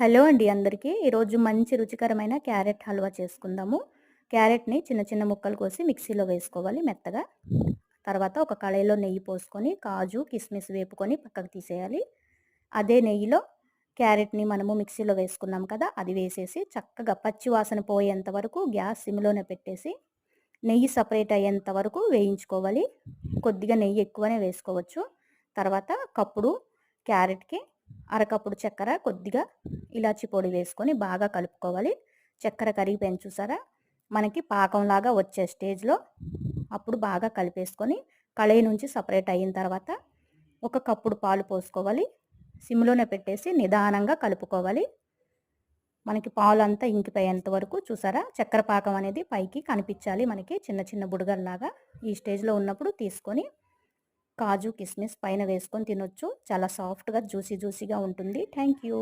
Hello అండి అందరికీ. ఈరోజు మంచి రుచికరమైన క్యారెట్ హల్వా చేసుకుందాము. క్యారెట్‌ని చిన్న చిన్న ముక్కలు కోసి మిక్సీలో వేసుకోవాలి మెత్తగా. తర్వాత ఒక కళాయిలో నెయ్యి పోసుకొని కాజు, కిస్మిస్ వేపుకొని పక్కకు తీసేయాలి. అదే నెయ్యిలో క్యారెట్‌ని మనము మిక్సీలో వేసుకున్నాం కదా! అది వేసేసి చక్కగా పచ్చి వాసన పోయేంత వరకు గ్యాస్ సిమ్‌లోనే పెట్టేసి నెయ్యి సపరేట్ అయ్యేంత వరకు వేయించుకోవాలి. కొద్దిగా నెయ్యి ఎక్కువనే వేసుకోవచ్చు. తర్వాత కప్పుడు క్యారెట్‌కి అరకప్పుడు చక్కెర, కొద్దిగా ఇలాచి పొడి వేసుకొని బాగా కలుపుకోవాలి. చక్కెర కరిగిపోయింది చూసారా? మనకి పాకంలాగా వచ్చే స్టేజ్‌లో అప్పుడు బాగా కలిపేసుకొని కళాయి నుంచి సపరేట్ అయిన తర్వాత ఒక కప్పుడు పాలు పోసుకోవాలి. సిమ్‌లోనే పెట్టేసి నిదానంగా కలుపుకోవాలి. మనకి పాలంతా ఇంకిపోయేంత వరకు చూసారా? చక్కెర పాకం అనేది పైకి కనిపించాలి మనకి చిన్న చిన్న బుడగల్లాగా. ఈ స్టేజ్‌లో ఉన్నప్పుడు తీసుకొని కాజు, కిస్మిస్ పైన వేసుకొని తినొచ్చు. చాలా సాఫ్ట్‌గా జ్యూసీగా ఉంటుంది. Thank you.